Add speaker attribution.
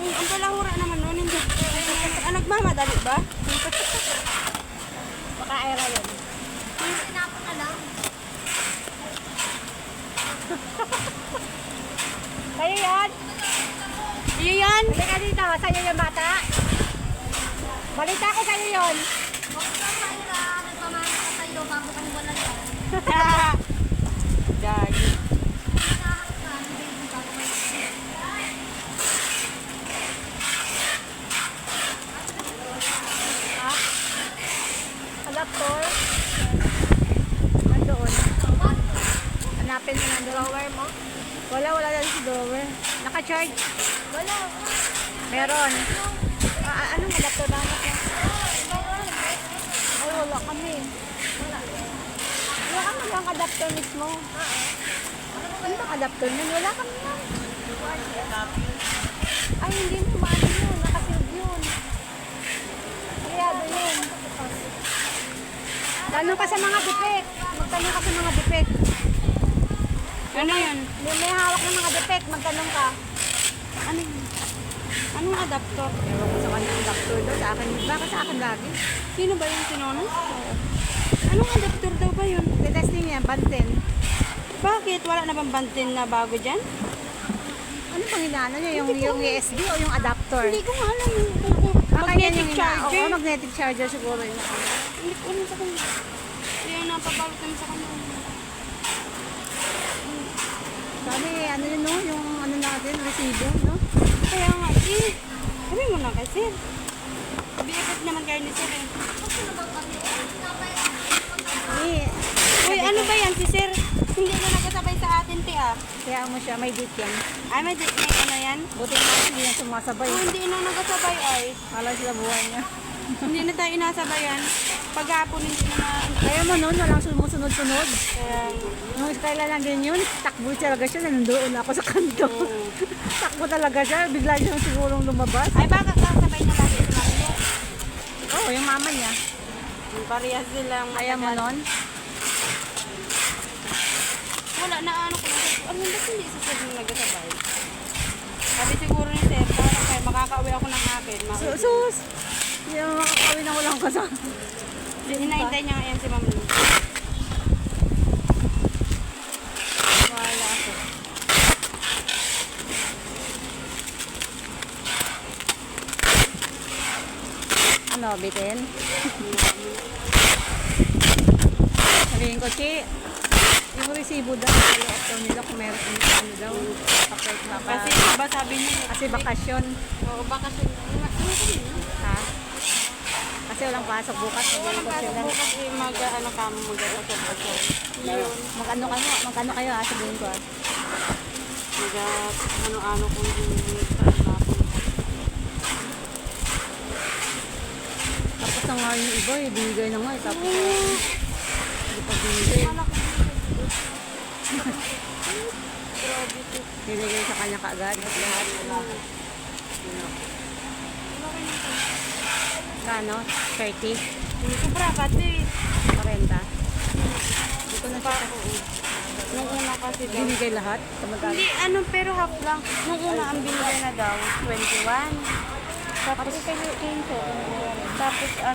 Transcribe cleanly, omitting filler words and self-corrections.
Speaker 1: Ang palahura naman nun, hindi. Nagmamadali ba?
Speaker 2: Baka era yun.
Speaker 3: Sinapon na lang.
Speaker 2: Sa'yo yun?
Speaker 1: Iyo yan?
Speaker 2: Halika dito, sa'yo yung bata. Balita ko sa'yo yun.
Speaker 3: Huwag ka Mayra, nagpamana ka sa'yo bago kang wala yan.
Speaker 1: Dagi.
Speaker 3: Nakahak ka, hindi bago may
Speaker 2: Ha? Adaptor. Nandoon. Hanapin mo ng drawer mo. Wala dyan sa drawer. Naka-charge.
Speaker 3: wala.
Speaker 2: Meron. Anong adaptor na anak mo? Ay, wala kami. Wala kami lang adaptor mismo. Ano bang adaptor nun? Wala kami yan. Ay, hindi mo maano yun. Nakasilb yun. Kayado yun. Tanong ka sa mga dipek. Magtanong ka sa mga dipek.
Speaker 1: Ano yun?
Speaker 2: May hawak ng mga dipek. Magtanong ka.
Speaker 1: Ano yun? Anong adapter?
Speaker 2: Ewan ko sa kanya adaptor daw. Sa akin. Bakit sa akin lagi?
Speaker 1: Sino ba yung sinono? Anong adapter daw ba yun?
Speaker 2: Testing niya. Banten.
Speaker 1: Bakit? Wala na bang bantin na bago dyan?
Speaker 2: Ano bang inaano niya? Yung USB o yung adapter?
Speaker 1: Hindi ko nga alam yung
Speaker 2: Baka yan
Speaker 1: magnetic
Speaker 2: yung
Speaker 1: charger.
Speaker 2: Oo, magnetic charger siguro yun.
Speaker 1: Hindi ko alam sa kanya. Yung napabalot naman sa kanya.
Speaker 2: Sabi, ano yun no? Yung ano natin, resibo, no?
Speaker 1: Kaya nga, sabi mo na kay sir. BFF naman kayo ni sir eh. Uy, ano ba yan si sir? Hindi na nagkasabay sa atin, ti ah.
Speaker 2: Kaya mo siya, may date yan.
Speaker 1: Ay, may ano yan?
Speaker 2: Buti nga hindi yan sumasabay.
Speaker 1: Kung hindi na nagkasabay ay,
Speaker 2: Kala sila buhay niya.
Speaker 1: hindi na tayo inasabayan. Paghapon hindi na na...
Speaker 2: Kaya mo noon, walang sumusunod-sunod.
Speaker 1: Kaya,
Speaker 2: Nung kailan lang din yun, takbo talaga siya, nandoon ako sa kanto. Takbo talaga siya, bigla siyang sigurong lumabas.
Speaker 1: ay baka kasabay niya lagi sa mga
Speaker 2: Oo, yung mama niya.
Speaker 1: Parehas silang
Speaker 2: Kaya mo
Speaker 1: matagal.
Speaker 2: noon?
Speaker 1: Wala na ano ko. Ano ba hindi sa sir nung nagkasabay? Sabi siguro ni sir, para kayo makakauwi ako ng akin.
Speaker 2: Sus! Hindi naman makakawin na walang kasama.
Speaker 1: Hinaintay niya ngayon si Ma'am Lou.
Speaker 2: Wala ako. Ano, bitin? Sabihin ko, Chi, yung resibo daw, follow-up daw nila kung meron ano daw, kapit
Speaker 1: Kasi ba sabi niya,
Speaker 2: Kasi bakasyon,
Speaker 1: oo, bakasyon.
Speaker 2: ha? Kasi walang pasok bukas,
Speaker 1: Walang
Speaker 2: mag-bakasyon
Speaker 1: pasok
Speaker 2: lang.
Speaker 1: bukas ano ka mo mag-asal. Yun.
Speaker 2: Magkano kayo, ha? Sabihin ko, ha?
Speaker 1: Ano-ano kung nagtatapon.
Speaker 2: Tapos na nga yung iba, ibigay na nga, tapos hindi pa binigay.
Speaker 1: Grabe to.
Speaker 2: Binigay sa kanya kaagad, lahat. Kano? 30?
Speaker 1: Sobra pati.
Speaker 2: 40? Dito na siya.
Speaker 1: Nung una kasi daw.
Speaker 2: Binigay lahat? Sa magkano?
Speaker 1: Hindi, ano, pero half lang. Nung una, ang binigay na daw, 21. Tapos, tapos